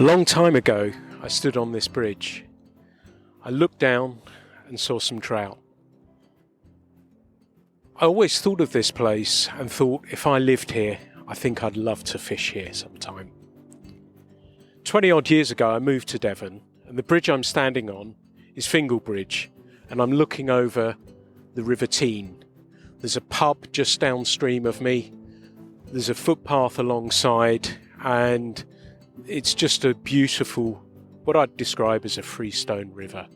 long time ago, I stood on this bridge. I looked down and saw some trout. I always thought of this place and thought if I lived here, I think I'd love to fish here sometime. 20 odd years ago, I moved to Devon, and the bridge I'm standing on is Fingal Bridge, and I'm looking over the River Teign. There's a pub just downstream of me. There's a footpath alongside, and it's just a beautiful, what I'd describe as a freestone river.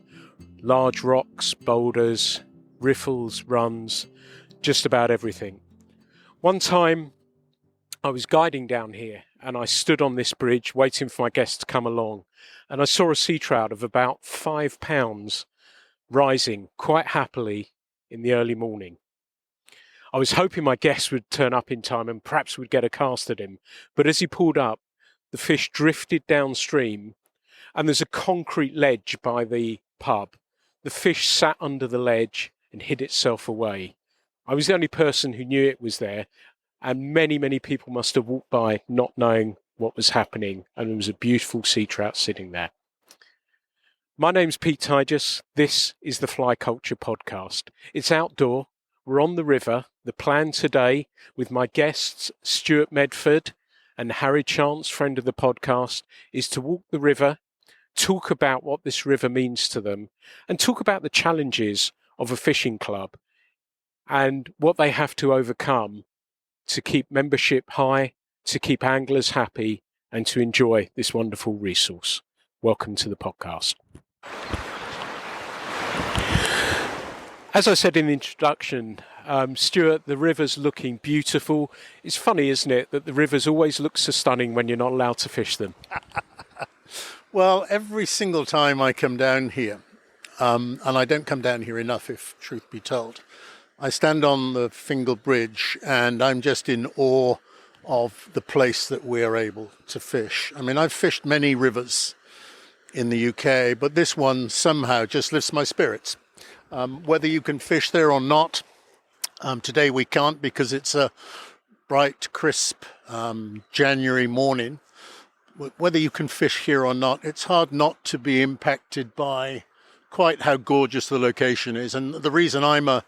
Large rocks, boulders, riffles, runs, just about everything. One time I was guiding down here and I stood on this bridge waiting for my guests to come along, and I saw a sea trout of about 5 pounds rising quite happily in the early morning. I was hoping my guests would turn up in time and perhaps we'd get a cast at him, but as he pulled up, the fish drifted downstream, and there's a concrete ledge by the pub. The fish sat under the ledge and hid itself away. I was the only person who knew it was there, and many, many people must have walked by not knowing what was happening, and there was a beautiful sea trout sitting there. My name's Pete Tigers. This is the Fly Culture Podcast. It's outdoor. We're on the river. The plan today with my guests, Stuart Medford and Harry Chance, friend of the podcast, is to walk the river, talk about what this river means to them, and talk about the challenges of a fishing club and what they have to overcome to keep membership high, to keep anglers happy, and to enjoy this wonderful resource. Welcome to the podcast. As I said in the introduction, Stuart, the river's looking beautiful. It's funny, isn't it, that the rivers always look so stunning when you're not allowed to fish them? Well, every single time I come down here, and I don't come down here enough, if truth be told, I stand on the Fingal Bridge and I'm just in awe of the place that we're able to fish. I mean, I've fished many rivers in the UK, but this one somehow just lifts my spirits. Whether you can fish there or not, today we can't because it's a bright, crisp January morning. Whether you can fish here or not, it's hard not to be impacted by quite how gorgeous the location is. And the reason I'm a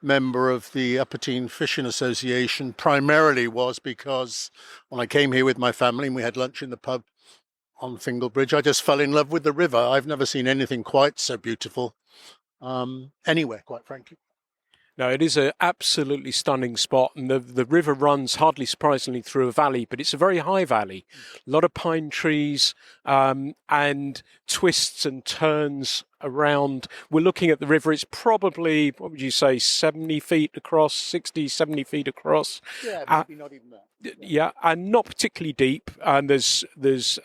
member of the Upper Teign Fishing Association primarily was because when I came here with my family and we had lunch in the pub on Fingal Bridge, I just fell in love with the river. I've never seen anything quite so beautiful anywhere, quite frankly. No, it is an absolutely stunning spot, and the river runs, hardly surprisingly, through a valley, but it's a very high valley. A lot of pine trees and twists and turns around. We're looking at the river. It's probably, what would you say, 70 feet across, 60, 70 feet across. Yeah, maybe not even that. Yeah, and not particularly deep. And there's,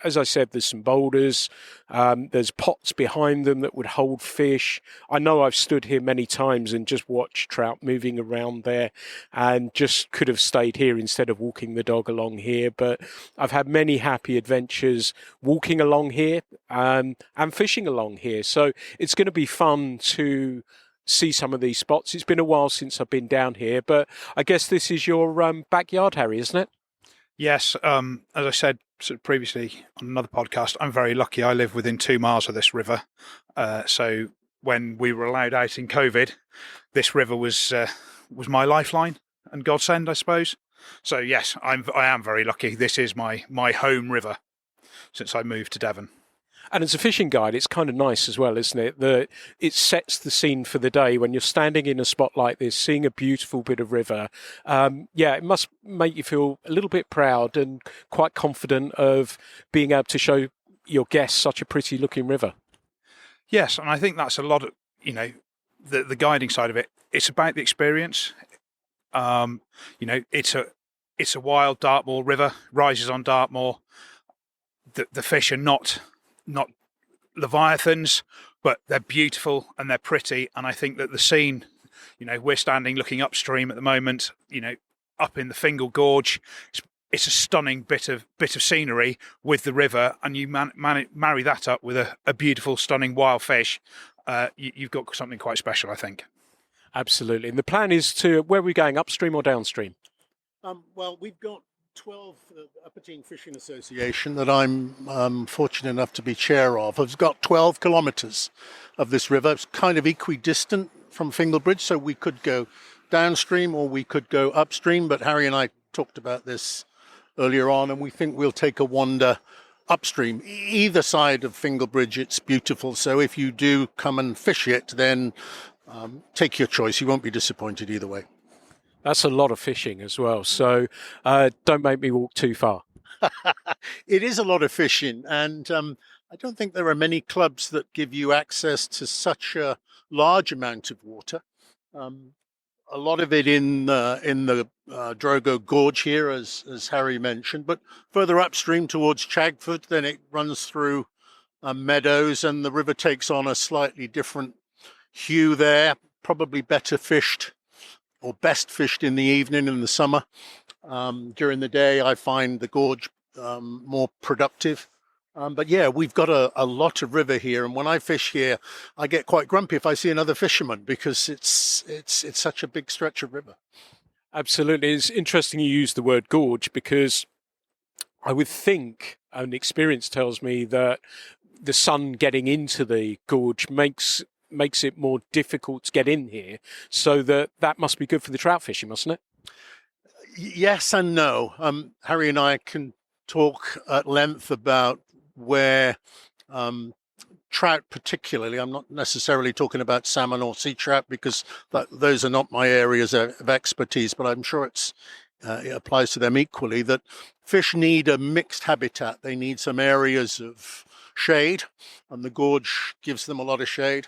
as I said, there's some boulders. There's pots behind them that would hold fish. I know I've stood here many times and just watched trout moving around there, and just could have stayed here instead of walking the dog along here. But I've had many happy adventures walking along here and fishing along here. So it's going to be fun to see some of these spots. It's been a while since I've been down here, but I guess this is your backyard, Harry, isn't it? Yes. As I said previously on another podcast, I'm very lucky. I live within 2 miles of this river. So when we were allowed out in COVID, this river was my lifeline and godsend, I suppose. So yes, I am very lucky. This is my home river since I moved to Devon. And as a fishing guide, it's kind of nice as well, isn't it? It sets the scene for the day when you're standing in a spot like this, seeing a beautiful bit of river. It must make you feel a little bit proud and quite confident of being able to show your guests such a pretty looking river. Yes, and I think that's a lot of, the guiding side of it. It's about the experience. It's a wild Dartmoor river, rises on Dartmoor. The fish are not leviathans, but they're beautiful and they're pretty. And I think that the scene, we're standing looking upstream at the moment, up in the Fingal Gorge. It's a stunning bit of scenery with the river, and you marry that up with a beautiful, stunning wild fish. You've got something quite special, I think. Absolutely. And the plan is where are we going, upstream or downstream? Well, we've got 12, the Upper Teign Fishing Association that I'm fortunate enough to be chair of, has got 12 kilometres of this river. It's kind of equidistant from Fingalbridge, so we could go downstream or we could go upstream, but Harry and I talked about this earlier on, and we think we'll take a wander upstream. Either side of Fingalbridge, it's beautiful, so if you do come and fish it, then take your choice. You won't be disappointed either way. That's a lot of fishing as well, so don't make me walk too far. It is a lot of fishing, and I don't think there are many clubs that give you access to such a large amount of water. A lot of it in the Drogo Gorge here, as Harry mentioned, but further upstream towards Chagford, then it runs through meadows, and the river takes on a slightly different hue there, probably better fished or best fished in the evening in the summer. During the day, I find the gorge more productive. But yeah, we've got a lot of river here, and when I fish here, I get quite grumpy if I see another fisherman because it's such a big stretch of river. Absolutely. It's interesting you use the word gorge, because I would think, and experience tells me, that the sun getting into the gorge makes it more difficult to get in here, so that must be good for the trout fishing, mustn't it? Yes and no. Harry and I can talk at length about where trout particularly, I'm not necessarily talking about salmon or sea trout because those are not my areas of expertise, but I'm sure it applies to them equally, that fish need a mixed habitat. They need some areas of shade, and the gorge gives them a lot of shade.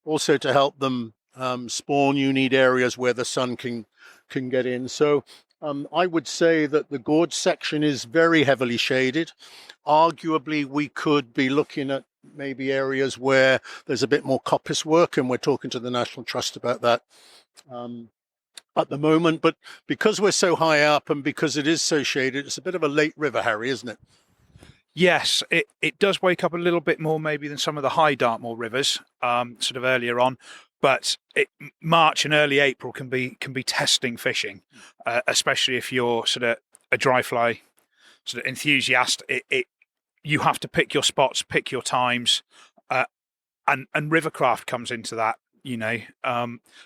Also, to help them spawn, you need areas where the sun can get in. So I would say that the gorge section is very heavily shaded. Arguably, we could be looking at maybe areas where there's a bit more coppice work, and we're talking to the National Trust about that at the moment. But because we're so high up and because it is so shaded, it's a bit of a late river, Harry, isn't it? Yes, it does wake up a little bit more maybe than some of the high Dartmoor rivers, sort of earlier on. But March and early April can be testing fishing, especially if you're sort of a dry fly sort of enthusiast. You have to pick your spots, pick your times, and rivercraft comes into that.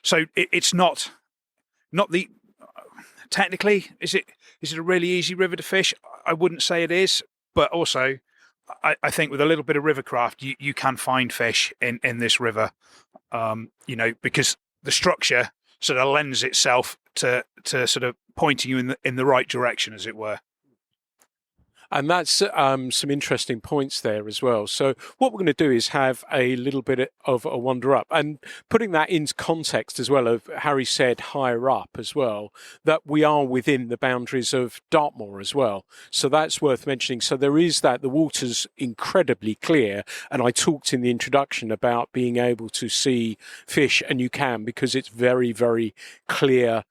So it's not the technically. Is it a really easy river to fish? I wouldn't say it is. But also, I think with a little bit of rivercraft, you can find fish in this river, because the structure sort of lends itself to sort of pointing you in the right direction, as it were. And that's some interesting points there as well. So what we're going to do is have a little bit of a wander up, and putting that into context as well, of Harry said higher up as well, that we are within the boundaries of Dartmoor as well. So that's worth mentioning. So there is that, the water's incredibly clear, and I talked in the introduction about being able to see fish, and you can, because it's very, very clear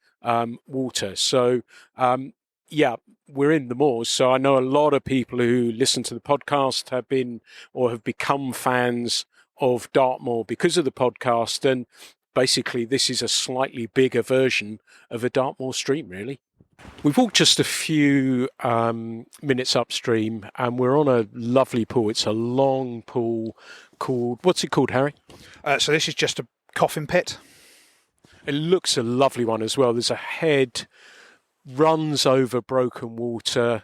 water. So yeah, we're in the moors, so I know a lot of people who listen to the podcast have been or have become fans of Dartmoor because of the podcast, and basically this is a slightly bigger version of a Dartmoor stream, really. We've walked just a few minutes upstream, and we're on a lovely pool. It's a long pool called, what's it called, Harry? So this is just a coffin pit. It looks a lovely one as well. There's a head, runs over broken water,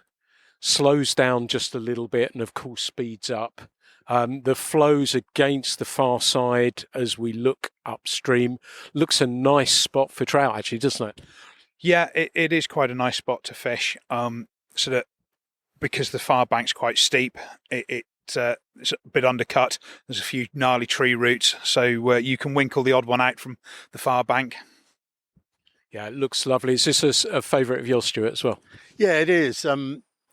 slows down just a little bit, and of course speeds up. The flows against the far side as we look upstream. Looks a nice spot for trout, actually, doesn't it? Yeah, it is quite a nice spot to fish. So that because the far bank's quite steep, it's a bit undercut. There's a few gnarly tree roots, so you can winkle the odd one out from the far bank. Yeah, it looks lovely. Is this a favourite of yours, Stuart, as well? Yeah, it is.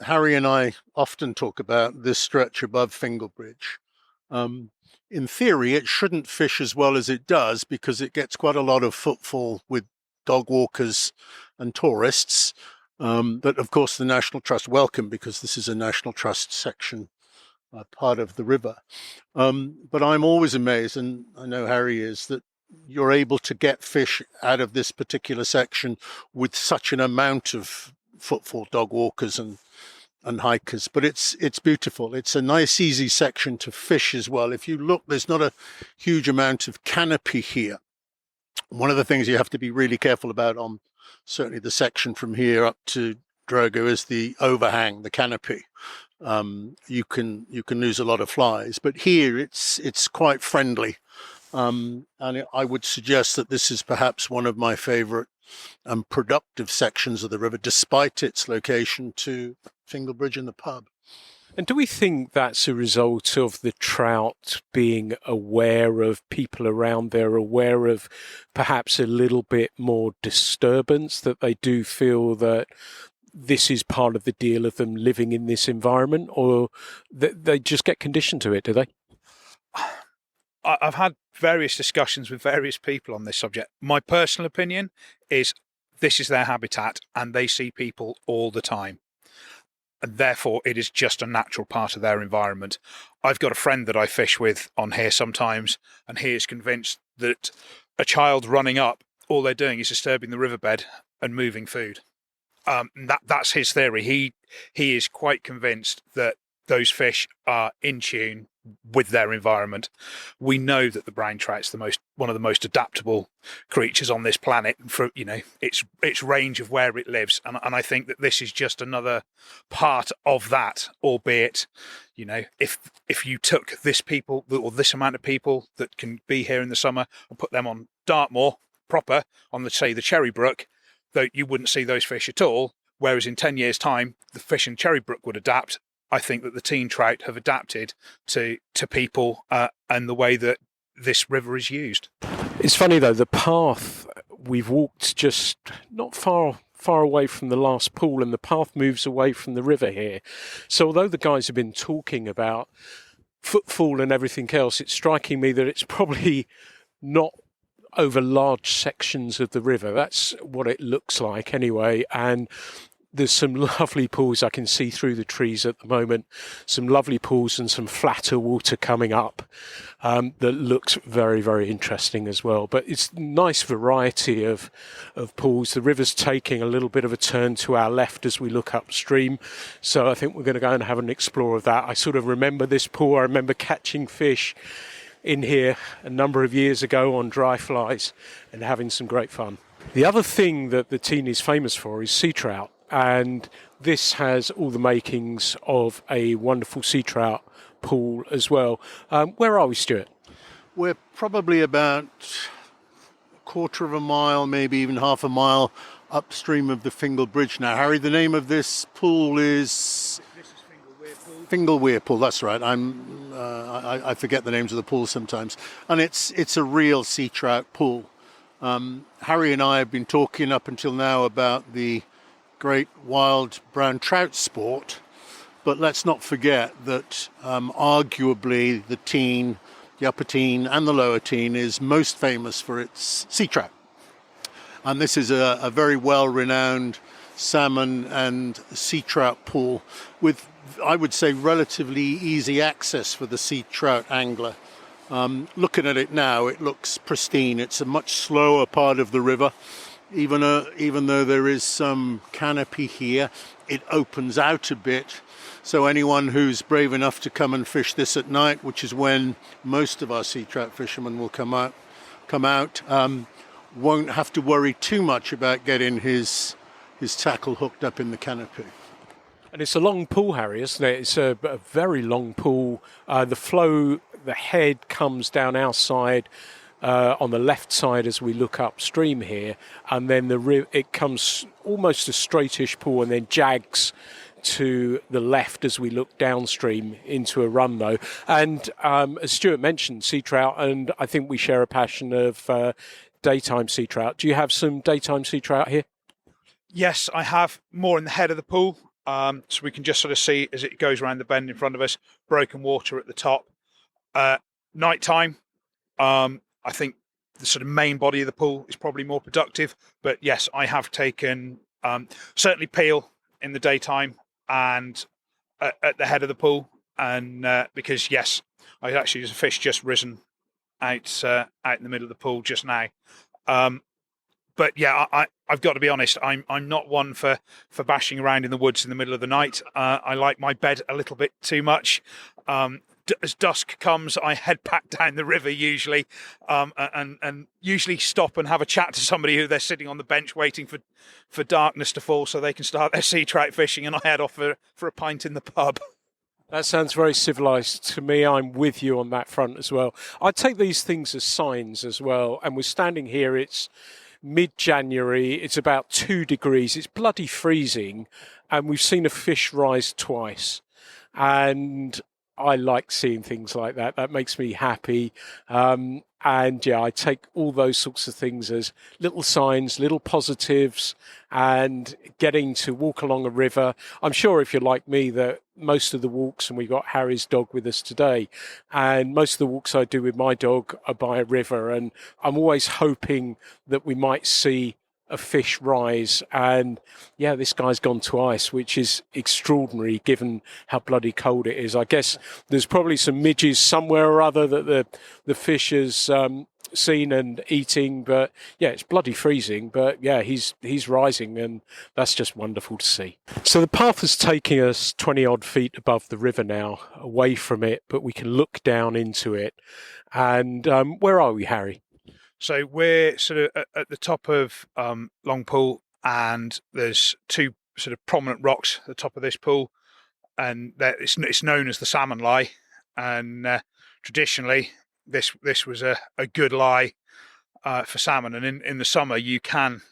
Harry and I often talk about this stretch above Fingalbridge. In theory, it shouldn't fish as well as it does because it gets quite a lot of footfall with dog walkers and tourists. But of course, the National Trust welcome, because this is a National Trust section, part of the river. But I'm always amazed, and I know Harry is, that you're able to get fish out of this particular section with such an amount of footfall dog walkers and hikers. But it's beautiful. It's a nice, easy section to fish as well. If you look, there's not a huge amount of canopy here. One of the things you have to be really careful about on certainly the section from here up to Drogo is the overhang, the canopy. You can lose a lot of flies, but here it's quite friendly. And I would suggest that this is perhaps one of my favorite and productive sections of the river, despite its location to Fingal Bridge and the pub. And do we think that's a result of the trout being aware of people around there, aware of perhaps a little bit more disturbance, that they do feel that this is part of the deal of them living in this environment, or that they just get conditioned to it, do they? I've had various discussions with various people on this subject. My personal opinion is this is their habitat and they see people all the time. And therefore, it is just a natural part of their environment. I've got a friend that I fish with on here sometimes, and he is convinced that a child running up, all they're doing is disturbing the riverbed and moving food. That's his theory. He is quite convinced that those fish are in tune with their environment. We know that the brown trout's one of the most adaptable creatures on this planet for its range of where it lives, and I think that this is just another part of that. Albeit, if you took this amount of people that can be here in the summer and put them on Dartmoor proper on the Cherry Brook, though you wouldn't see those fish at all. Whereas in 10 years' time, the fish in Cherry Brook would adapt. I think that the Teign trout have adapted to people and the way that this river is used. It's funny though, the path we've walked just not far away from the last pool, and the path moves away from the river here. So although the guys have been talking about footfall and everything else, it's striking me that it's probably not over large sections of the river. That's what it looks like anyway. And there's some lovely pools I can see through the trees at the moment, some lovely pools and some flatter water coming up that looks very, very interesting as well. But it's nice variety of pools. The river's taking a little bit of a turn to our left as we look upstream, so I think we're going to go and have an explore of that. I sort of remember this pool. I remember catching fish in here a number of years ago on dry flies and having some great fun. The other thing that the Teign is famous for is sea trout. And this has all the makings of a wonderful sea trout pool as well. Where are we, Stuart? We're probably about a quarter of a mile, maybe even half a mile upstream of the Fingal Bridge now. Harry, the name of this pool is... This is Fingal Weir Pool. Fingal Weir Pool, that's right. I forget the names of the pools sometimes. And it's a real sea trout pool. Harry and I have been talking up until now about the great wild brown trout sport, but let's not forget that arguably the Teign, the Upper Teign and the Lower Teign is most famous for its sea trout. And this is a very well-renowned salmon and sea trout pool with, I would say, relatively easy access for the sea trout angler. Looking at it now, it looks pristine. It's a much slower part of the river. Even though there is some canopy here, it opens out a bit. So anyone who's brave enough to come and fish this at night, which is when most of our sea trout fishermen will come out, won't have to worry too much about getting his tackle hooked up in the canopy. And it's a long pool, Harry, isn't it? It's a very long pool. The head comes down our side, on the left side as we look upstream here, and then it comes almost a straightish pool and then jags to the left as we look downstream into a run though. And as Stuart mentioned, sea trout, and I think we share a passion of daytime sea trout. Do you have some daytime sea trout here? Yes, I have, more in the head of the pool, so we can just sort of see as it goes around the bend in front of us, broken water at the top. Nighttime, I think the sort of main body of the pool is probably more productive. But yes, I have taken certainly peel in the daytime and at the head of the pool. And because, yes, there's a fish just risen out in the middle of the pool just now. but yeah, I've got to be honest. I'm not one for bashing around in the woods in the middle of the night. I like my bed a little bit too much. As dusk comes, I head back down the river usually, and usually stop and have a chat to somebody who they're sitting on the bench waiting for darkness to fall so they can start their sea trout fishing, and I head off for a pint in the pub. That sounds very civilised to me. I'm with you on that front as well. I take these things as signs as well. And we're standing here, it's mid-January, it's about 2 degrees, it's bloody freezing, and we've seen a fish rise twice. And I like seeing things like that. That makes me happy. And yeah, I take all those sorts of things as little signs, little positives, and getting to walk along a river. I'm sure if you're like me that most of the walks, and we've got Harry's dog with us today, and most of the walks I do with my dog are by a river, and I'm always hoping that we might see a fish rise. And yeah, this guy's gone twice, which is extraordinary given how bloody cold it is. I guess there's probably some midges somewhere or other that the fish has seen and eating, but yeah, it's bloody freezing, but yeah, he's rising, and that's just wonderful to see. So the path is taking us 20 odd feet above the river now, away from it, but we can look down into it. And where are we, Harry? So we're sort of at the top of Long Pool, and there's 2 sort of prominent rocks at the top of this pool, and it's known as the salmon lie. And traditionally, this was a good lie for salmon. And in the summer, you can,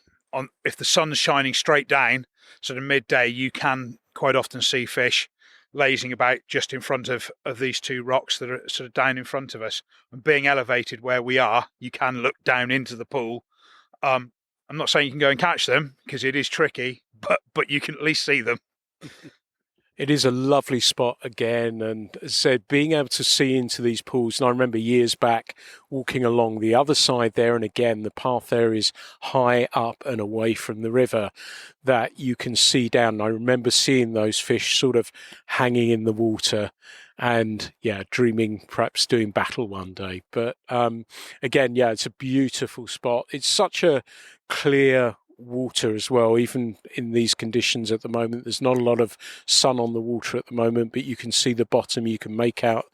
if the sun's shining straight down, sort of midday, you can quite often see fish lazing about just in front of these 2 rocks that are sort of down in front of us. And being elevated where we are, you can look down into the pool. I'm not saying you can go and catch them because it is tricky, but you can at least see them. It is a lovely spot again, and as I said, being able to see into these pools, and I remember years back walking along the other side there, and again the path there is high up and away from the river that you can see down. And I remember seeing those fish sort of hanging in the water and yeah, dreaming perhaps doing battle one day. But again, yeah, it's a beautiful spot. It's such a clear water as well, even in these conditions at the moment. There's not a lot of sun on the water at the moment, but you can see the bottom, you can make out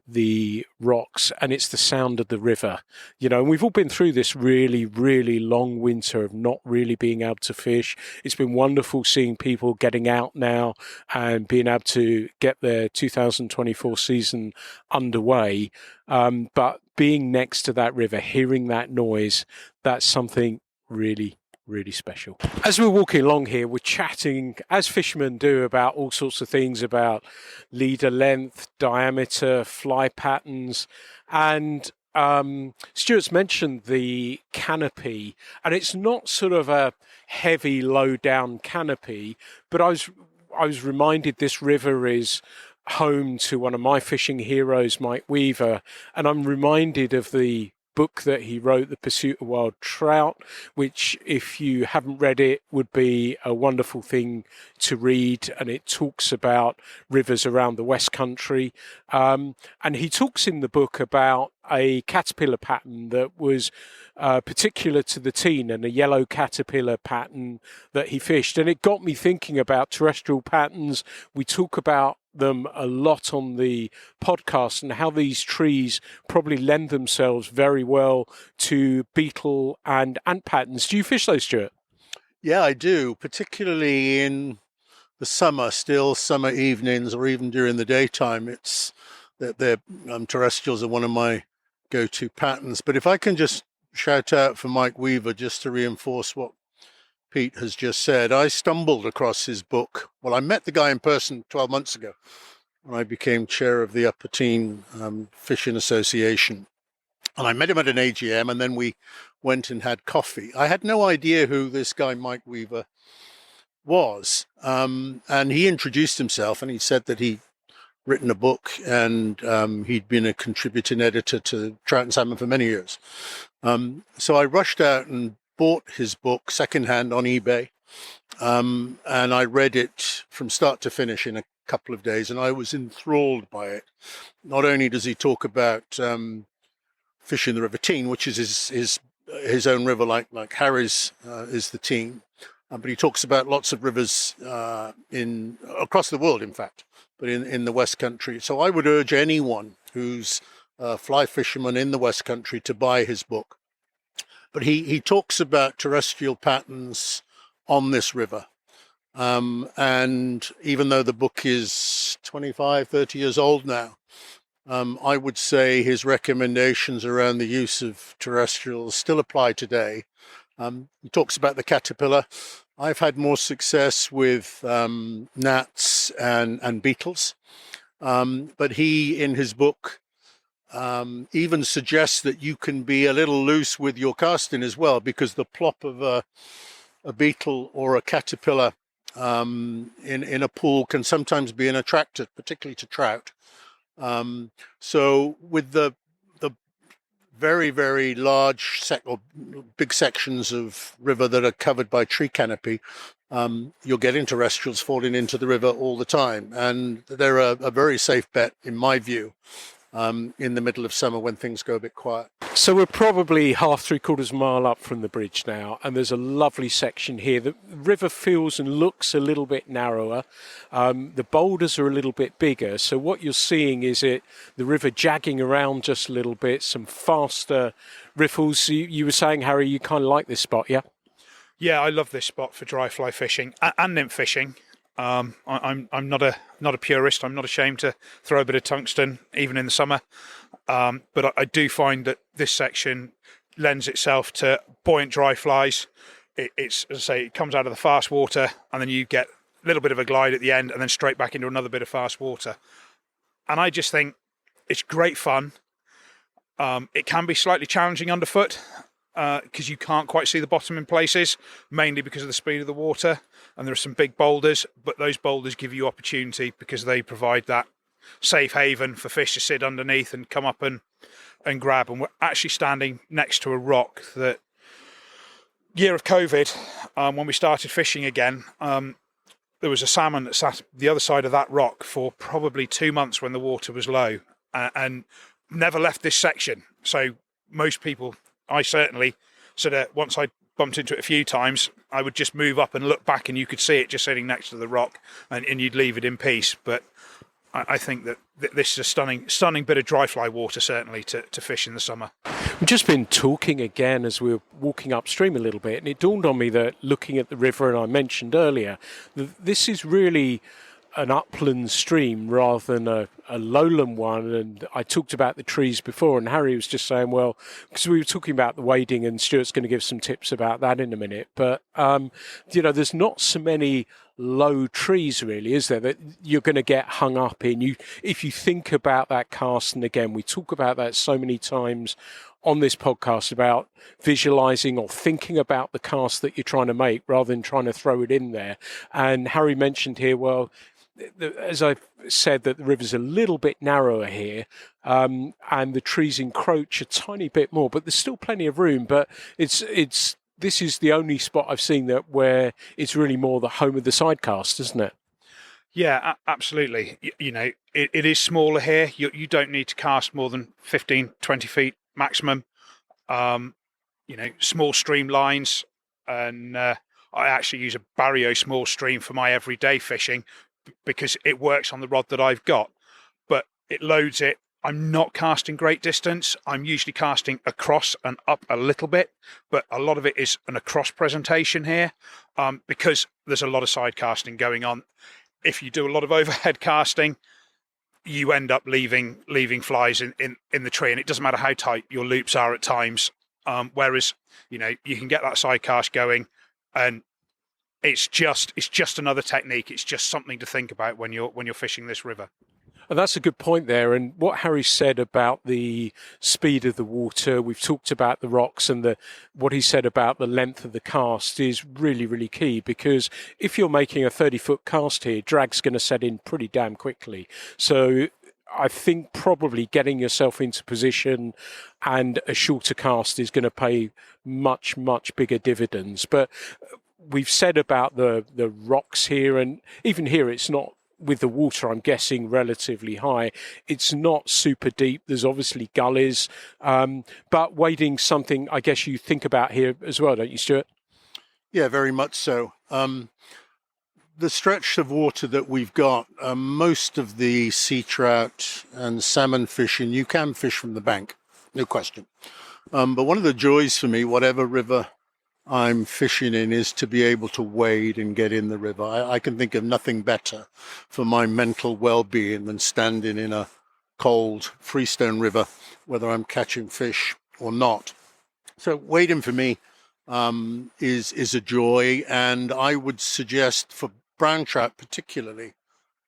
the rocks, and it's the sound of the river, you know. And we've all been through this really, really long winter of not really being able to fish. It's been wonderful seeing people getting out now and being able to get their 2024 season underway, but being next to that river, hearing that noise, that's something really special. As we're walking along here, we're chatting, as fishermen do, about all sorts of things, about leader length, diameter, fly patterns, and Stuart's mentioned the canopy, and it's not sort of a heavy, low-down canopy, but I was reminded this river is home to one of my fishing heroes, Mike Weaver, and I'm reminded of the book that he wrote, The Pursuit of Wild Trout, which, if you haven't read it, would be a wonderful thing to read. And it talks about rivers around the West Country. And he talks in the book about a caterpillar pattern that was particular to the Teign, and a yellow caterpillar pattern that he fished. And it got me thinking about terrestrial patterns. We talk about them a lot on the podcast, and how these trees probably lend themselves very well to beetle and ant patterns. Do you fish those, Stuart? Yeah, I do, particularly in the summer, still summer evenings, or even during the daytime. It's that terrestrials are one of my go-to patterns. But if I can just shout out for Mike Weaver, just to reinforce what Pete has just said, I stumbled across his book. Well, I met the guy in person 12 months ago when I became chair of the Upper Teign Fishing Association. And I met him at an AGM, and then we went and had coffee. I had no idea who this guy, Mike Weaver, was. And he introduced himself, and he said that he'd written a book, and he'd been a contributing editor to Trout and Salmon for many years. So I rushed out and bought his book secondhand on eBay, and I read it from start to finish in a couple of days, and I was enthralled by it. Not only does he talk about fishing the River Teign, which is his his own river like Harry's is the Teign, but he talks about lots of rivers in across the world, in fact, but in the West Country. So I would urge anyone who's a fly fisherman in the West Country to buy his book. But he talks about terrestrial patterns on this river. And even though the book is 25, 30 years old now, I would say his recommendations around the use of terrestrials still apply today. He talks about the caterpillar. I've had more success with gnats and beetles. But he, in his book, even suggests that you can be a little loose with your casting as well, because the plop of a beetle or a caterpillar in a pool can sometimes be an attractor, particularly to trout. So with the very, very large or big sections of river that are covered by tree canopy, you're getting terrestrials falling into the river all the time. And they're a very safe bet, in my view, in the middle of summer when things go a bit quiet. So we're probably half, 3/4 mile up from the bridge now, and there's a lovely section here. The river feels and looks a little bit narrower. The boulders are a little bit bigger. So what you're seeing is the river jagging around just a little bit, some faster riffles. You were saying, Harry, you kind of like this spot, yeah? Yeah, I love this spot for dry fly fishing and nymph fishing. I'm not a purist. I'm not ashamed to throw a bit of tungsten even in the summer, but I do find that this section lends itself to buoyant dry flies. It's, as I say, it comes out of the fast water, and then you get a little bit of a glide at the end, and then straight back into another bit of fast water. And I just think it's great fun. It can be slightly challenging underfoot, because you can't quite see the bottom in places, mainly because of the speed of the water, and there are some big boulders, but those boulders give you opportunity because they provide that safe haven for fish to sit underneath and come up and grab. And we're actually standing next to a rock that, year of COVID, when we started fishing again, there was a salmon that sat the other side of that rock for probably 2 months when the water was low, and never left this section. So most people, I certainly, sort of, once I bumped into it a few times, I would just move up and look back, and you could see it just sitting next to the rock, and you'd leave it in peace. But I think that this is a stunning bit of dry fly water, certainly, to fish in the summer. We've just been talking again as we were walking upstream a little bit, and it dawned on me that looking at the river, and I mentioned earlier, that this is really an upland stream rather than a lowland one. And I talked about the trees before, and Harry was just saying, well, because we were talking about the wading, and Stuart's going to give some tips about that in a minute, but there's not so many low trees really, is there, that you're going to get hung up in. If you think about that cast, and again we talk about that so many times on this podcast about visualizing or thinking about the cast that you're trying to make rather than trying to throw it in there. And Harry mentioned here, well, as I've said, that the river's a little bit narrower here, and the trees encroach a tiny bit more, but there's still plenty of room. But this is the only spot I've seen where it's really more the home of the sidecast, isn't it? Yeah, absolutely. It is smaller here. You don't need to cast more than 15, 20 feet maximum. Small stream lines, and I actually use a Barrio small stream for my everyday fishing, because it works on the rod that I've got, but it loads it. I'm not casting great distance. I'm usually casting across and up a little bit, but a lot of it is an across presentation here, because there's a lot of side casting going on. If you do a lot of overhead casting, you end up leaving flies in the tree, and it doesn't matter how tight your loops are at times. Whereas, you can get that side cast going, and it's just another technique. It's just something to think about when you're fishing this river. And that's a good point there. And what Harry said about the speed of the water, we've talked about the rocks, and what he said about the length of the cast is really, really key, because if you're making a 30-foot cast here, drag's going to set in pretty damn quickly. So I think probably getting yourself into position and a shorter cast is going to pay much, much bigger dividends. But we've said about the rocks here, and even here it's not with the water, I'm guessing, relatively high. It's not super deep. There's obviously gullies, but wading's something I guess you think about here as well, don't you, Stuart? Yeah, very much so. The stretch of water that we've got, most of the sea trout and salmon fishing, you can fish from the bank, no question. But one of the joys for me, whatever river I'm fishing in, is to be able to wade and get in the river. I can think of nothing better for my mental well-being than standing in a cold freestone river, whether I'm catching fish or not. So wading for me is a joy, and I would suggest for brown trout particularly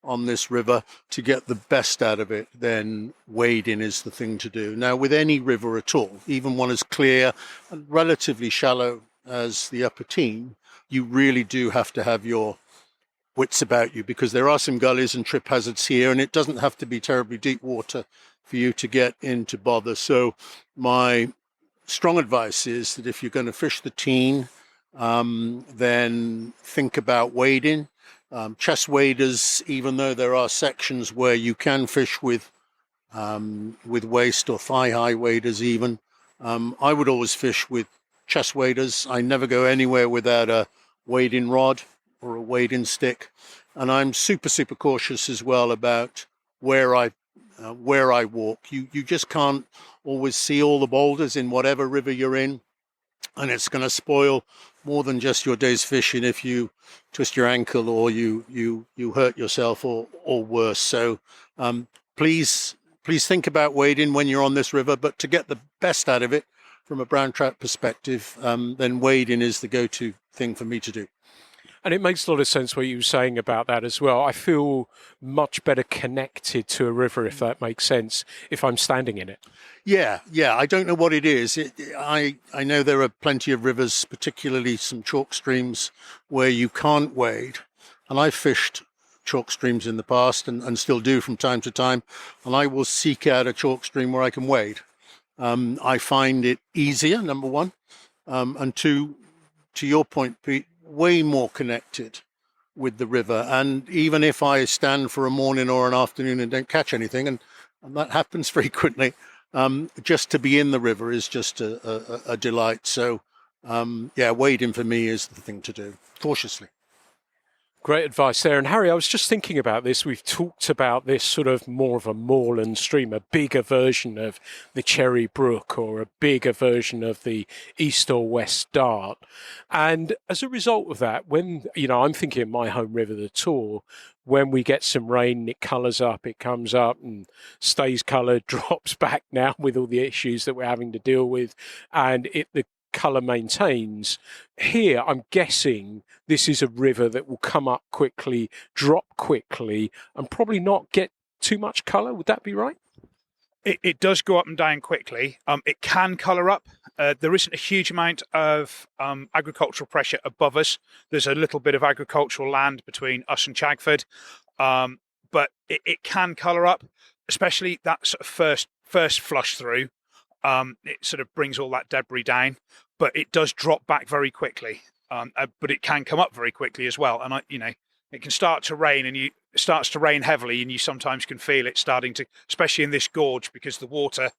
on this river, to get the best out of it, then wading is the thing to do. Now, with any river at all, even one as clear and relatively shallow as the Upper Teign, you really do have to have your wits about you, because there are some gullies and trip hazards here, and it doesn't have to be terribly deep water for you to get into bother. So my strong advice is that if you're going to fish the Teign, then think about wading. Chest waders, even though there are sections where you can fish with waist or thigh-high waders even, I would always fish with chest waders. I never go anywhere without a wading rod or a wading stick. And I'm super, super cautious as well about where I walk. You just can't always see all the boulders in whatever river you're in. And it's going to spoil more than just your day's fishing if you twist your ankle or you hurt yourself or worse. So please think about wading when you're on this river. But to get the best out of it from a brown trout perspective, then wading is the go-to thing for me to do. And it makes a lot of sense what you were saying about that as well. I feel much better connected to a river, if that makes sense, if I'm standing in it. Yeah. I don't know what it is. I know there are plenty of rivers, particularly some chalk streams, where you can't wade. And I've fished chalk streams in the past and still do from time to time. And I will seek out a chalk stream where I can wade. I find it easier, number one. And two, to your point, Pete, way more connected with the river. And even if I stand for a morning or an afternoon and don't catch anything, and that happens frequently, just to be in the river is just a delight. So, wading for me is the thing to do, cautiously. Great advice there. And Harry, I was just thinking about this. We've talked about this sort of more of a moorland stream, a bigger version of the Cherry Brook or a bigger version of the East or West Dart. And as a result of that, when, I'm thinking of my home river, the Tor, when we get some rain, it colours up, it comes up and stays coloured, drops back now with all the issues that we're having to deal with. And the colour maintains. Here, I'm guessing this is a river that will come up quickly, drop quickly, and probably not get too much colour. Would that be right? It does go up and down quickly. It can colour up. There isn't a huge amount of agricultural pressure above us. There's a little bit of agricultural land between us and Chagford, but it can colour up, especially that sort of first flush through. It sort of brings all that debris down, but it does drop back very quickly. But it can come up very quickly as well. And it can start to rain, and it starts to rain heavily, and you sometimes can feel it starting to, especially in this gorge, because the water,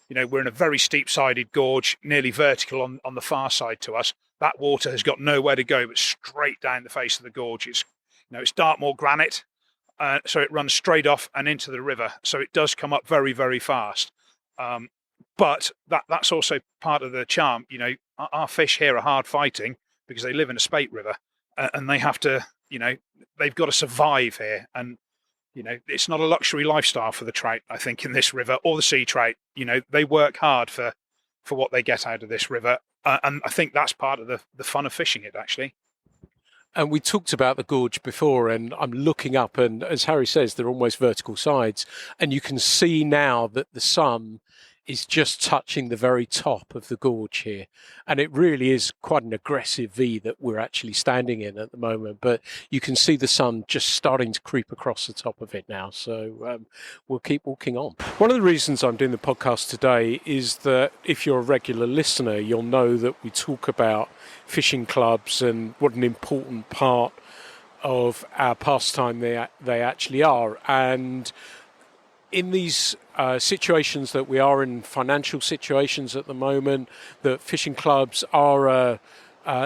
we're in a very steep-sided gorge, nearly vertical on the far side to us. That water has got nowhere to go but straight down the face of the gorge. It's Dartmoor granite, so it runs straight off and into the river. So it does come up very, very fast. But that's also part of the charm. Our fish here are hard fighting because they live in a spate river, and they have to, they've got to survive here. And, it's not a luxury lifestyle for the trout, I think, in this river, or the sea trout. They work hard for what they get out of this river. And I think that's part of the fun of fishing it, actually. And we talked about the gorge before, and I'm looking up, and as Harry says, they're almost vertical sides. And you can see now that the sun is just touching the very top of the gorge here. And it really is quite an aggressive V that we're actually standing in at the moment. But you can see the sun just starting to creep across the top of it now. So we'll keep walking on. One of the reasons I'm doing the podcast today is that if you're a regular listener, you'll know that we talk about fishing clubs and what an important part of our pastime they actually are. And in these situations that we are in, financial situations at the moment, that fishing clubs are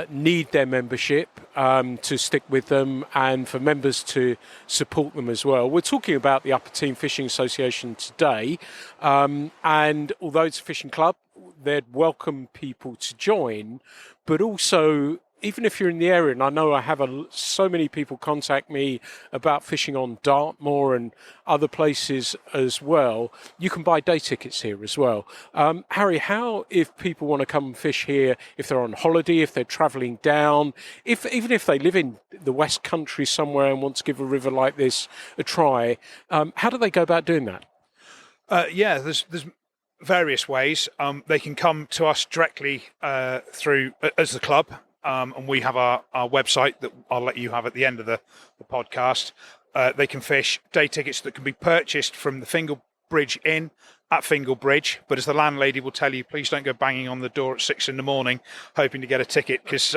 need their membership to stick with them, and for members to support them as well. We're talking about the Upper Teign Fishing Association today, and although it's a fishing club, they'd welcome people to join, but also, even if you're in the area, and I know I have so many people contact me about fishing on Dartmoor and other places as well, you can buy day tickets here as well. Harry, how, if people want to come and fish here, if they're on holiday, if they're travelling down, even if they live in the West Country somewhere and want to give a river like this a try, how do they go about doing that? There's various ways. They can come to us directly through as the club. And we have our website that I'll let you have at the end of the podcast. They can fish day tickets that can be purchased from the Fingal Bridge Inn at Fingal Bridge. But as the landlady will tell you, please don't go banging on the door at 6 a.m. hoping to get a ticket, because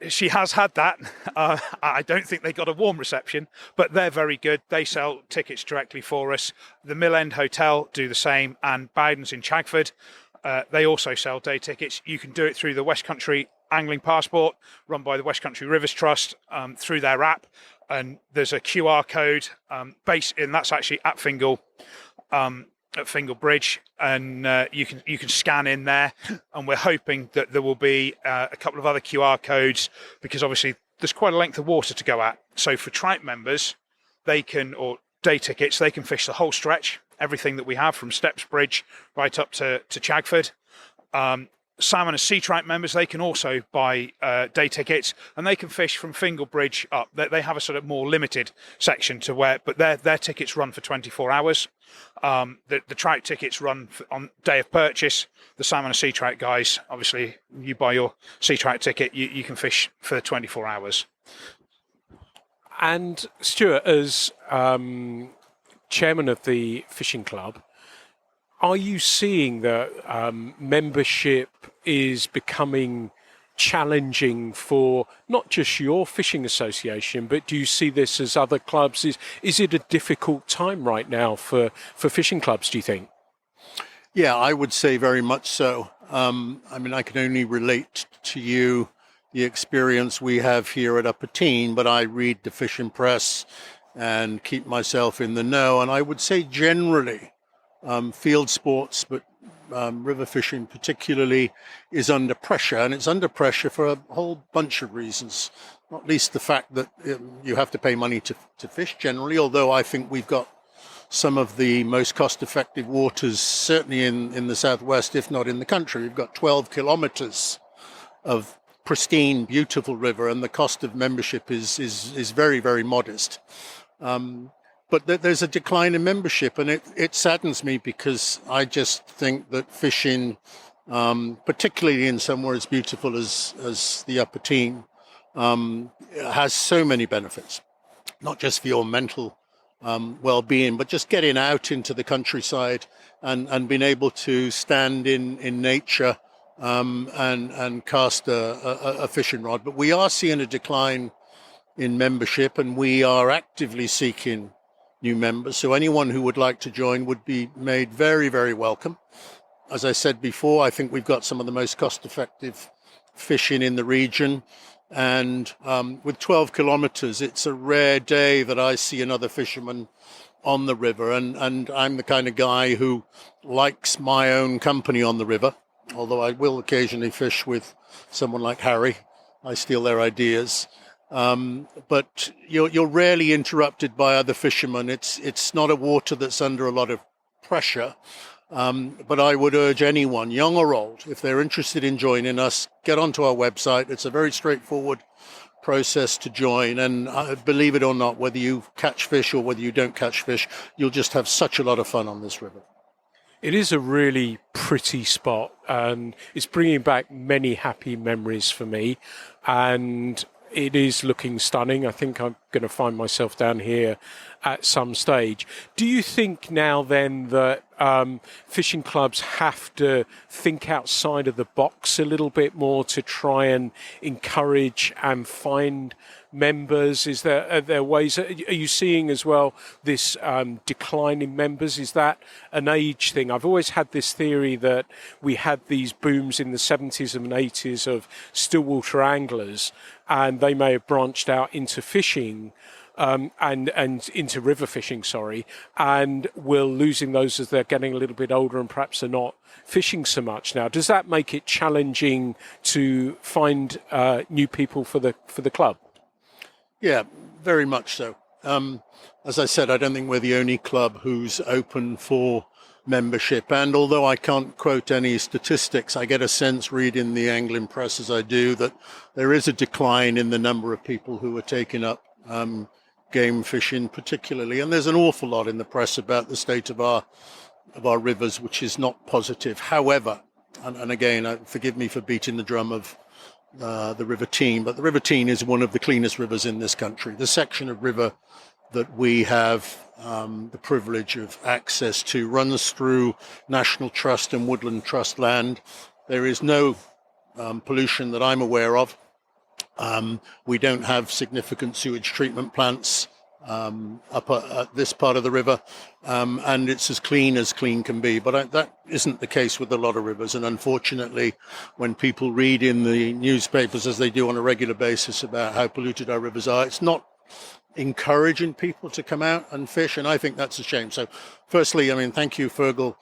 she has had that. I don't think they got a warm reception, but they're very good. They sell tickets directly for us. The Mill End Hotel do the same, and Bowden's in Chagford. They also sell day tickets. You can do it through the West Country Angling Passport, run by the West Country Rivers Trust, through their app, and there's a QR code based in that's actually at Fingal Bridge, and you can scan in there. And we're hoping that there will be a couple of other QR codes, because obviously there's quite a length of water to go at. So for trout members, or day tickets, they can fish the whole stretch, everything that we have from Steps Bridge right up to Chagford. Salmon and sea trout members, they can also buy day tickets, and they can fish from Fingal Bridge up. They have a sort of more limited section to where, but their tickets run for 24 hours. The trout tickets run on day of purchase. The salmon and sea trout guys, obviously, you buy your sea trout ticket, you can fish for 24 hours. And Stuart, as chairman of the fishing club, are you seeing that membership is becoming challenging for not just your fishing association, but do you see this as other clubs? Is it a difficult time right now for fishing clubs, do you think? Yeah, I would say very much so. I can only relate to you the experience we have here at Upper Teign, but I read the fishing press and keep myself in the know. And I would say generally, field sports, but river fishing particularly, is under pressure, and it's under pressure for a whole bunch of reasons, not least the fact that you have to pay money to fish generally, although I think we've got some of the most cost-effective waters, certainly in the southwest, if not in the country. We've got 12 kilometers of pristine, beautiful river, and the cost of membership is very, very modest. But there's a decline in membership, and it saddens me, because I just think that fishing, particularly in somewhere as beautiful as the Upper Teign, has so many benefits, not just for your mental well-being, but just getting out into the countryside and being able to stand in nature and cast a fishing rod. But we are seeing a decline in membership, and we are actively seeking new members. So anyone who would like to join would be made very, very welcome. As I said before, I think we've got some of the most cost-effective fishing in the region. And with 12 kilometers, it's a rare day that I see another fisherman on the river. And I'm the kind of guy who likes my own company on the river, although I will occasionally fish with someone like Harry. I steal their ideas. But you're rarely interrupted by other fishermen. It's not a water that's under a lot of pressure. But I would urge anyone, young or old, if they're interested in joining us, get onto our website. It's a very straightforward process to join. And believe it or not, whether you catch fish or whether you don't catch fish, you'll just have such a lot of fun on this river. It is a really pretty spot, and it's bringing back many happy memories for me. And it is looking stunning. I think I'm going to find myself down here at some stage. Do you think now then that fishing clubs have to think outside of the box a little bit more to try and encourage and find members? Are there ways? Are you seeing as well this decline in members? Is that an age thing? I've always had this theory that we had these booms in the 70s and 80s of stillwater anglers, and they may have branched out into fishing. And into river fishing, and we're losing those as they're getting a little bit older and perhaps are not fishing so much now. Does that make it challenging to find new people for the club? Yeah, very much so. As I said, I don't think we're the only club who's open for membership. And although I can't quote any statistics, I get a sense reading the angling press as I do that there is a decline in the number of people who are taking up game fishing particularly, and there's an awful lot in the press about the state of our rivers, which is not positive. However, and again, forgive me for beating the drum of the River Teign, but the River Teign is one of the cleanest rivers in this country. The section of river that we have the privilege of access to runs through National Trust and Woodland Trust land. There is no pollution that I'm aware of. We don't have significant sewage treatment plants up at this part of the river, and it's as clean can be. But that isn't the case with a lot of rivers. And unfortunately, when people read in the newspapers, as they do on a regular basis, about how polluted our rivers are, it's not encouraging people to come out and fish. And I think that's a shame. So firstly, thank you, Fergal,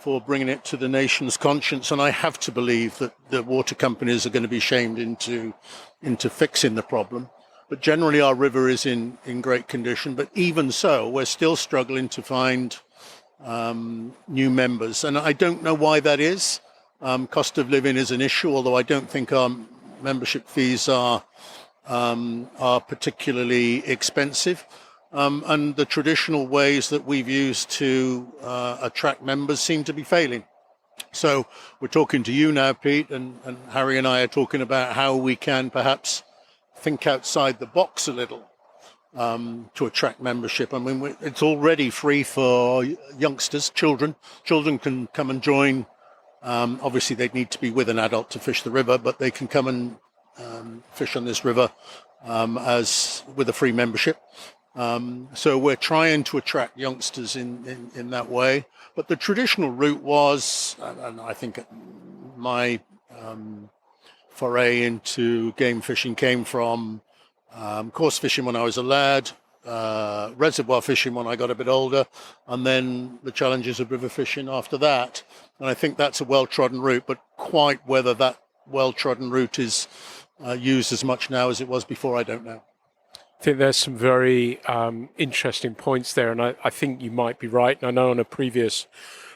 for bringing it to the nation's conscience. And I have to believe that the water companies are going to be shamed into fixing the problem. But generally our river is in great condition. But even so, we're still struggling to find new members. And I don't know why that is. Cost of living is an issue, although I don't think our membership fees are particularly expensive. And the traditional ways that we've used to attract members seem to be failing. So we're talking to you now, Pete, and Harry and I are talking about how we can perhaps think outside the box a little to attract membership. It's already free for youngsters, children. Children can come and join. Obviously, they'd need to be with an adult to fish the river, but they can come and fish on this river as with a free membership. So we're trying to attract youngsters in that way. But the traditional route was, and I think my foray into game fishing came from coarse fishing when I was a lad, reservoir fishing when I got a bit older, and then the challenges of river fishing after that. And I think that's a well-trodden route, but quite whether that well-trodden route is used as much now as it was before, I don't know. I think there's some very interesting points there, and I think you might be right. And I know on a previous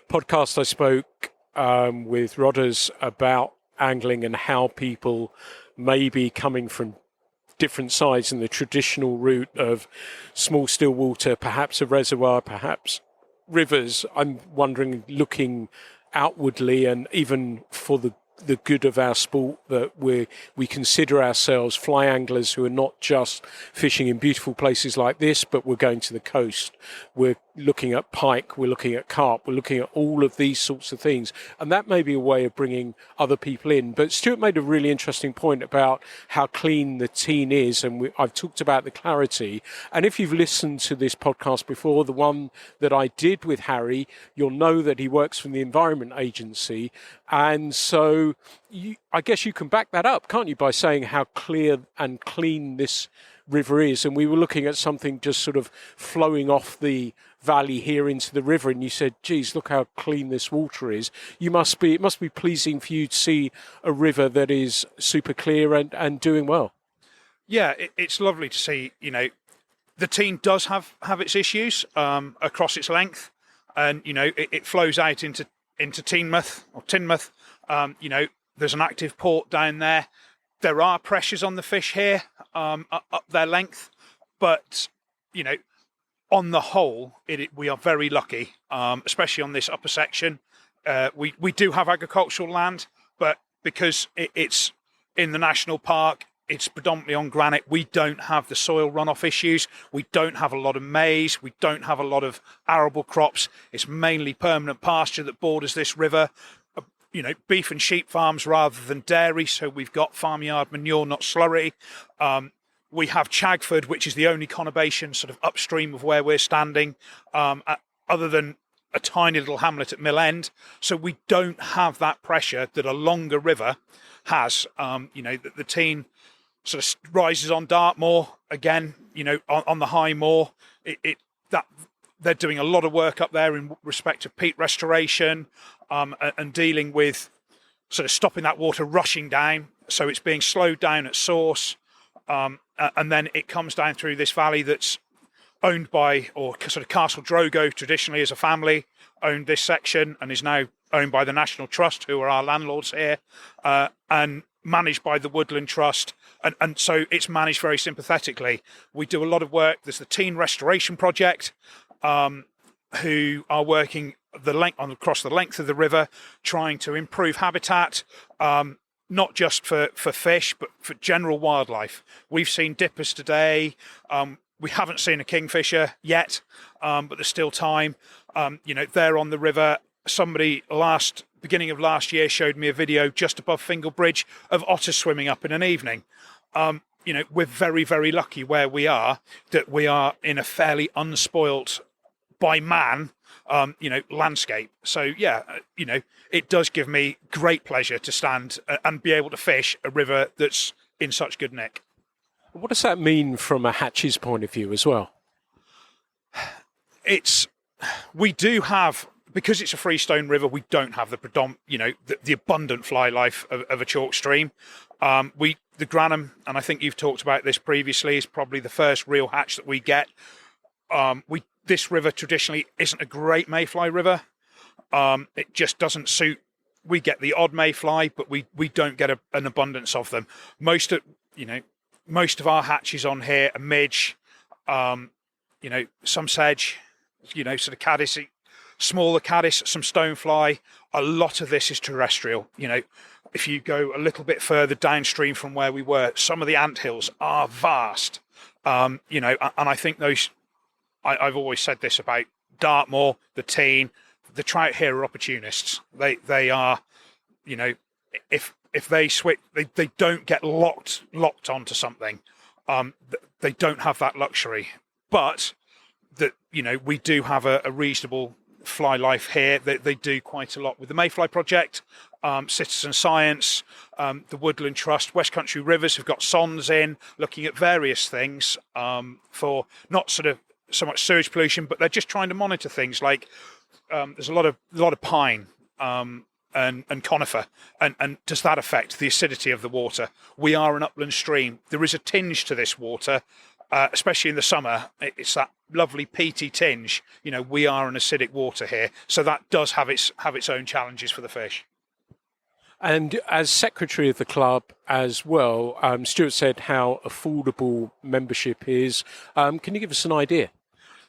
podcast I spoke with Rodders about angling and how people may be coming from different sides in the traditional route of small still water, perhaps a reservoir, perhaps rivers. I'm wondering, looking outwardly and even for the good of our sport, that we consider ourselves fly anglers who are not just fishing in beautiful places like this, but we're going to the coast. We're looking at pike, we're looking at carp, we're looking at all of these sorts of things. And that may be a way of bringing other people in. But Stuart made a really interesting point about how clean the Teign is. And I've talked about the clarity. And if you've listened to this podcast before, the one that I did with Harry, you'll know that he works from the Environment Agency. And so I guess you can back that up, can't you, by saying how clear and clean this river is. And we were looking at something just sort of flowing off the valley here into the river, and you said, geez, look how clean this water is. It must be pleasing for you to see a river that is super clear and doing well. Yeah, it's lovely to see. The Teign does have its issues across its length, and it flows out into Teignmouth or Teignmouth. There's an active port down there. There are pressures on the fish here up their length, but on the whole, we are very lucky, especially on this upper section. We do have agricultural land, but because it's in the national park, it's predominantly on granite. We don't have the soil runoff issues. We don't have a lot of maize. We don't have a lot of arable crops. It's mainly permanent pasture that borders this river. Beef and sheep farms rather than dairy. So we've got farmyard manure, not slurry. We have Chagford, which is the only conurbation sort of upstream of where we're standing, other than a tiny little hamlet at Mill End. So we don't have that pressure that a longer river has. The Teign sort of rises on Dartmoor again, on the High Moor. That they're doing a lot of work up there in respect of peat restoration, and dealing with sort of stopping that water rushing down. So it's being slowed down at source. And then it comes down through this valley that's owned by, or sort of Castle Drogo traditionally as a family owned this section and is now owned by the National Trust, who are our landlords here, and managed by the Woodland Trust. And so it's managed very sympathetically. We do a lot of work. There's the Teign Restoration Project, who are working across the length of the river, trying to improve habitat, not just for fish, but for general wildlife. We've seen dippers today. We haven't seen a kingfisher yet, but there's still time. They're on the river. Somebody beginning of last year showed me a video just above Fingal Bridge of otters swimming up in an evening. We're very, very lucky where we are, that we are in a fairly unspoilt by man, landscape. So it does give me great pleasure to stand and be able to fish a river that's in such good nick. What does that mean from a hatch's point of view as well? We do have, because it's a freestone river, we don't have the abundant fly life of a chalk stream. The Granham, and I think you've talked about this previously, is probably the first real hatch that we get. This river traditionally isn't a great mayfly river. It just doesn't suit. We get the odd mayfly, but we don't get an abundance of them. Most of our hatches on here are midge, some sedge, sort of caddis, smaller caddis, some stonefly. A lot of this is terrestrial. If you go a little bit further downstream from where we were, some of the anthills are vast. And I think those. I've always said this about Dartmoor, the Teign, the trout here are opportunists. They are, if they switch, they don't get locked onto something. They don't have that luxury. But that we do have a reasonable fly life here. They do quite a lot with the Mayfly Project, Citizen Science, the Woodland Trust, West Country Rivers have got sondes in looking at various things for not sort of so much sewage pollution, but they're just trying to monitor things like there's a lot of pine and conifer, and does that affect the acidity of the water? We are an upland stream. There is a tinge to this water, especially in the summer. It's that lovely peaty tinge. We are an acidic water here, so that does have its own challenges for the fish. And as secretary of the club as well, Stuart said how affordable membership is. Can you give us an idea?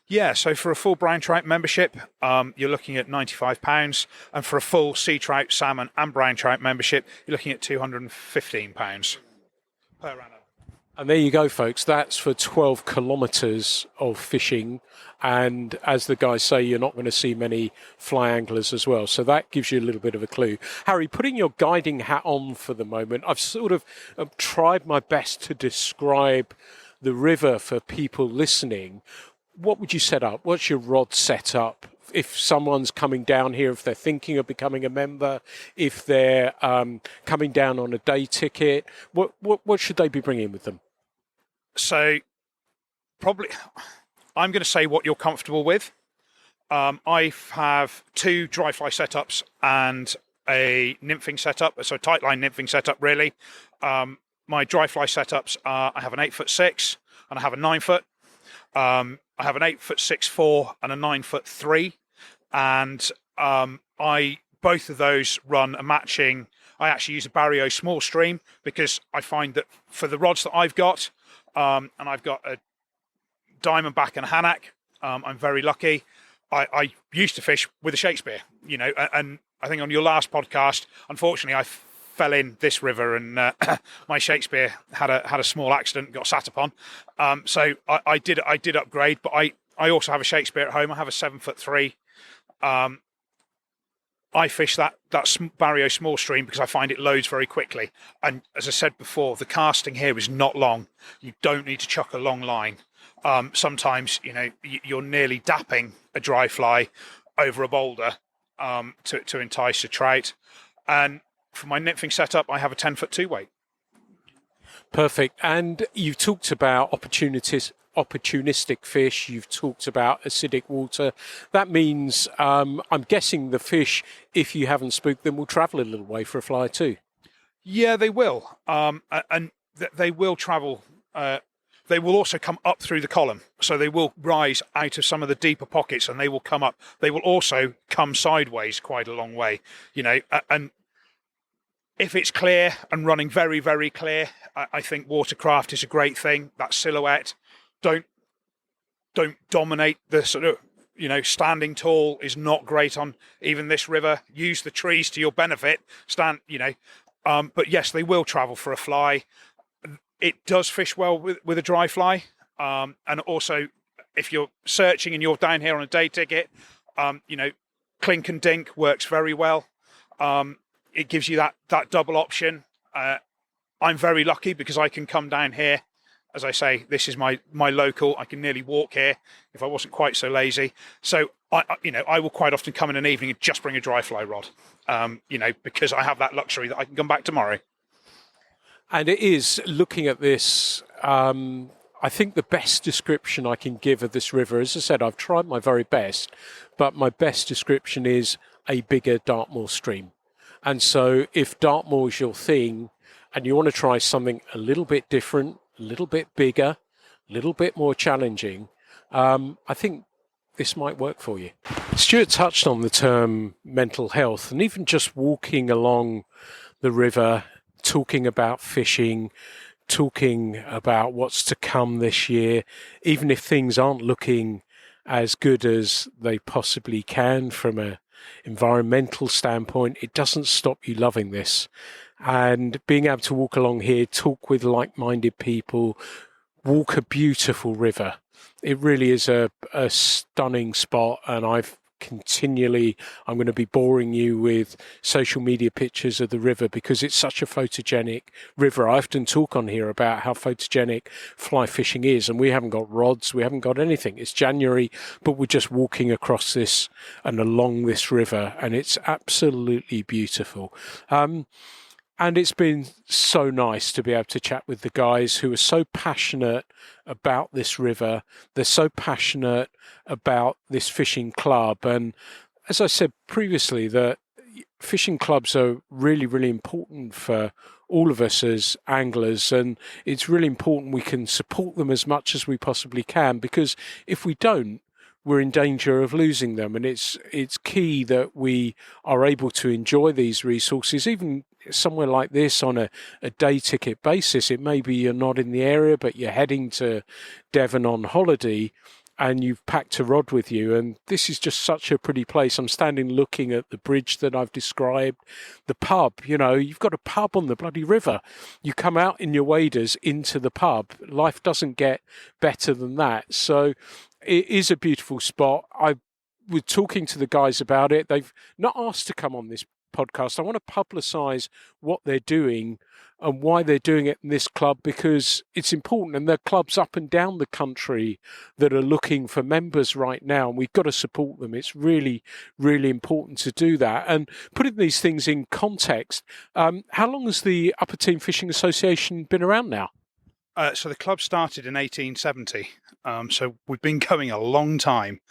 Yeah, so for a full brown trout membership, you're looking at £95, and for a full sea trout, salmon and brown trout membership, you're looking at £215 per annum. And there you go, folks. That's for 12 kilometres of fishing. And as the guys say, you're not going to see many fly anglers as well. So that gives you a little bit of a clue. Harry, putting your guiding hat on for the moment, I've sort of tried my best to describe the river for people listening. What would you set up? What's your rod set up? If someone's coming down here, if they're thinking of becoming a member, if they're coming down on a day ticket, what should they be bringing with them? So probably I'm going to say what you're comfortable with. I have 2 dry fly setups and a nymphing setup, so a tight line nymphing setup really. My dry fly setups are, I have an 8'6" and I have a 9'. I have an 8'6" and a 9'3", and both of those run a matching. I actually use a Barrio small stream because I find that for the rods that I've got, and I've got a diamondback and a haddock. I'm very lucky. I used to fish with a Shakespeare, and I think on your last podcast, unfortunately, I fell in this river, and my Shakespeare had a small accident, got sat upon. So I did upgrade, but I also have a Shakespeare at home. I have a 7'3". I fish that Barrio small stream because I find it loads very quickly. And as I said before, the casting here is not long. You don't need to chuck a long line. Sometimes, you're nearly dapping a dry fly over a boulder to entice a trout. And for my nymphing setup, I have a 10'2" weight. Perfect. And you've talked about opportunistic fish. You've talked about acidic water. That means, I'm guessing the fish, if you haven't spooked them, will travel a little way for a fly too. Yeah, they will. And they will travel. They will also come up through the column. So they will rise out of some of the deeper pockets and they will come up. They will also come sideways quite a long way, and if it's clear and running very, very clear, I think watercraft is a great thing. That silhouette, don't dominate the sort of, standing tall is not great on even this river. Use the trees to your benefit. But yes, they will travel for a fly. It does fish well with a dry fly. And also, if you're searching and you're down here on a day ticket, clink and dink works very well. It gives you that double option. I'm very lucky because I can come down here. As I say, this is my local. I can nearly walk here if I wasn't quite so lazy. So I will quite often come in an evening and just bring a dry fly rod. Because I have that luxury that I can come back tomorrow. And it is, looking at this, I think the best description I can give of this river, as I said, I've tried my very best, but my best description is a bigger Dartmoor stream. And so if Dartmoor is your thing and you want to try something a little bit different, a little bit bigger, a little bit more challenging, I think this might work for you. Stuart touched on the term mental health, and even just walking along the river, talking about fishing, talking about what's to come this year, even if things aren't looking as good as they possibly can from a environmental standpoint, it doesn't stop you loving this. And being able to walk along here, talk with like-minded people, walk a beautiful river. It really is a stunning spot, and I'm going to be boring you with social media pictures of the river because it's such a photogenic river. I often talk on here about how photogenic fly fishing is, and we haven't got rods, we haven't got anything. It's January, but we're just walking across this and along this river, and it's absolutely beautiful. And it's been so nice to be able to chat with the guys who are so passionate about this river. They're so passionate about this fishing club. And as I said previously, that fishing clubs are really, really important for all of us as anglers. And it's really important we can support them as much as we possibly can, because if we don't, we're in danger of losing them. And it's key that we are able to enjoy these resources, even somewhere like this on a day ticket basis. It may be you're not in the area, but you're heading to Devon on holiday and you've packed a rod with you. And this is just such a pretty place. I'm standing looking at the bridge that I've described, the pub, you've got a pub on the bloody river. You come out in your waders into the pub. Life doesn't get better than that. So it is a beautiful spot. I was talking to the guys about it. They've not asked to come on this podcast. I want to publicise what they're doing and why they're doing it in this club, because it's important, and there are clubs up and down the country that are looking for members right now, and we've got to support them. It's really, really important to do that. And putting these things in context, how long has the Upper Teign Fishing Association been around now? So the club started in 1870. So we've been going a long time.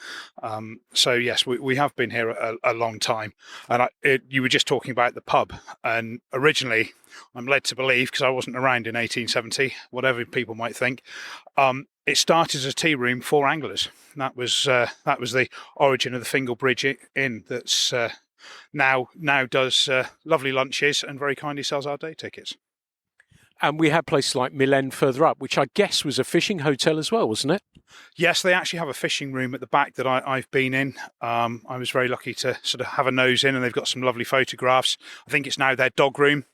So yes, we have been here a long time. And you were just talking about the pub. And originally, I'm led to believe, because I wasn't around in 1870, whatever people might think, it started as a tea room for anglers. That was the origin of the Fingal Bridge Inn. That's now does lovely lunches and very kindly sells our day tickets. And we had places like Mill End further up, which I guess was a fishing hotel as well, wasn't it? Yes, they actually have a fishing room at the back that I've been in. I was very lucky to sort of have a nose in, and they've got some lovely photographs. I think it's now their dog room.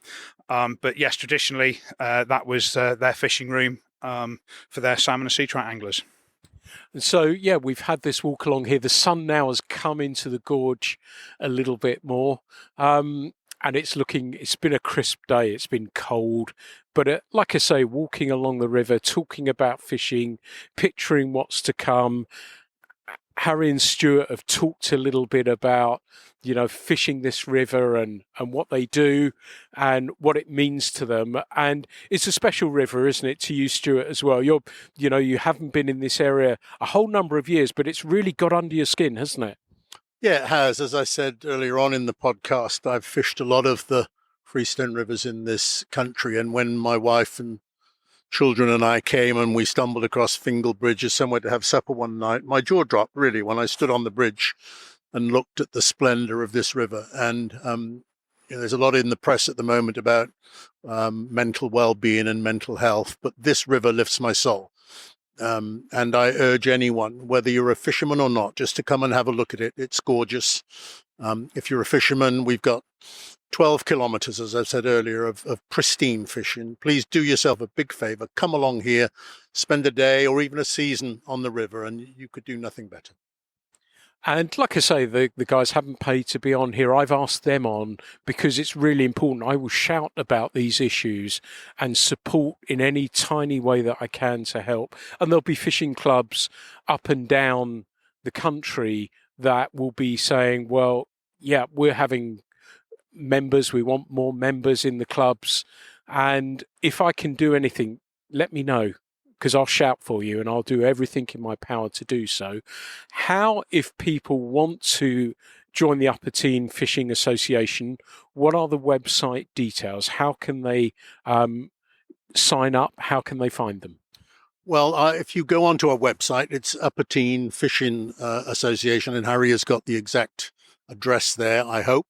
But yes, traditionally, that was their fishing room for their salmon and sea trout anglers. And so, yeah, we've had this walk along here. The sun now has come into the gorge a little bit more. And it's been a crisp day. It's been cold. But like I say, walking along the river, talking about fishing, picturing what's to come. Harry and Stuart have talked a little bit about, fishing this river and what they do and what it means to them. And it's a special river, isn't it, to you, Stuart, as well? You haven't been in this area a whole number of years, but it's really got under your skin, hasn't it? Yeah, it has. As I said earlier on in the podcast, I've fished a lot of the freestone rivers in this country. And when my wife and children and I came and we stumbled across Fingal Bridge as somewhere to have supper one night, my jaw dropped really when I stood on the bridge and looked at the splendor of this river. And there's a lot in the press at the moment about mental well-being and mental health, but this river lifts my soul. And I urge anyone, whether you're a fisherman or not, just to come and have a look at it. It's gorgeous. If you're a fisherman, we've got 12 kilometers, as I've said earlier, of pristine fishing. Please do yourself a big favor. Come along here, spend a day or even a season on the river, and you could do nothing better. And like I say, the guys haven't paid to be on here. I've asked them on because it's really important. I will shout about these issues and support in any tiny way that I can to help. And there'll be fishing clubs up and down the country that will be saying, well, yeah, we're having members. We want more members in the clubs. And if I can do anything, let me know, because I'll shout for you and I'll do everything in my power to do so. How, if people want to join the Upper Teign Fishing Association, what are the website details? How can they sign up? How can they find them? Well, if you go onto our website, it's Upper Teign Fishing Association, and Harry has got the exact address there, I hope.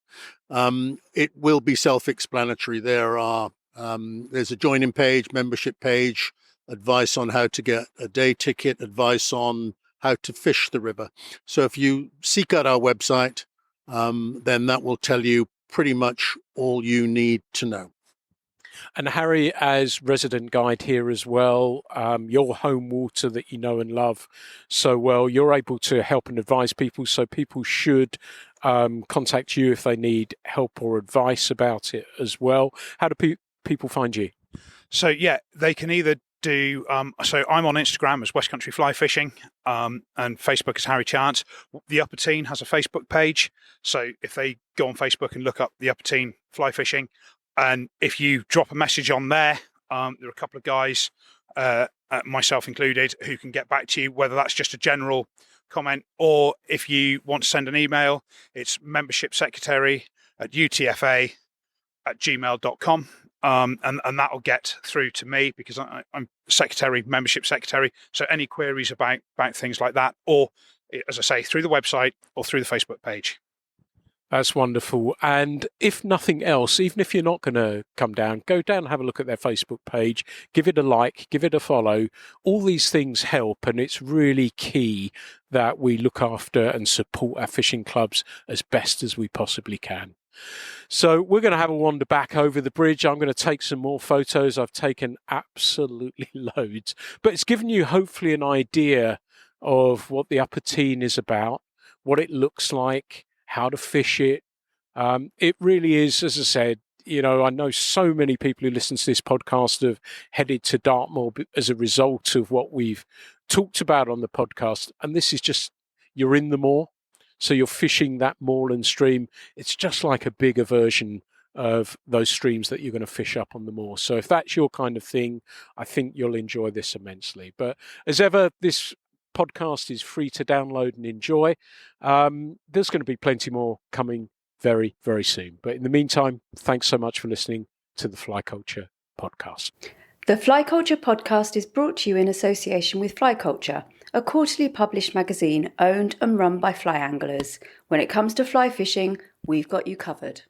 It will be self-explanatory. There's a joining page, membership page, advice on how to get a day ticket, advice on how to fish the river. So if you seek out our website, then that will tell you pretty much all you need to know. And Harry, as resident guide here as well, your home water that you know and love so well, you're able to help and advise people. So people should contact you if they need help or advice about it as well. How do people find you? So, yeah, they can either do, so I'm on Instagram as West Country Fly Fishing, and Facebook as Harry Chance. The Upper Teign has a Facebook page. So if they go on Facebook and look up the Upper Teign Fly Fishing, and if you drop a message on there, there are a couple of guys, myself included, who can get back to you, whether that's just a general comment or if you want to send an email, it's membershipsecretary@utfa@gmail.com. And that'll get through to me because I'm membership secretary. So any queries about things like that, or as I say, through the website or through the Facebook page. That's wonderful. And if nothing else, even if you're not going to come down, go down and have a look at their Facebook page, give it a like, give it a follow. All these things help, and it's really key that we look after and support our fishing clubs as best as we possibly can. So we're going to have a wander back over the bridge. I'm going to take some more photos. I've taken absolutely loads, but it's given you hopefully an idea of what the Upper Teign is about, what it looks like, how to fish it. It really is, as I said, I know so many people who listen to this podcast have headed to Dartmoor as a result of what we've talked about on the podcast. And this is just, you're in the moor. So you're fishing that moorland stream. It's just like a bigger version of those streams that you're going to fish up on the moor. So if that's your kind of thing, I think you'll enjoy this immensely. But as ever, this podcast is free to download and enjoy. There's going to be plenty more coming very, very soon. But in the meantime, thanks so much for listening to the Fly Culture Podcast. The Fly Culture Podcast is brought to you in association with Fly Culture, a quarterly published magazine owned and run by fly anglers. When it comes to fly fishing, we've got you covered.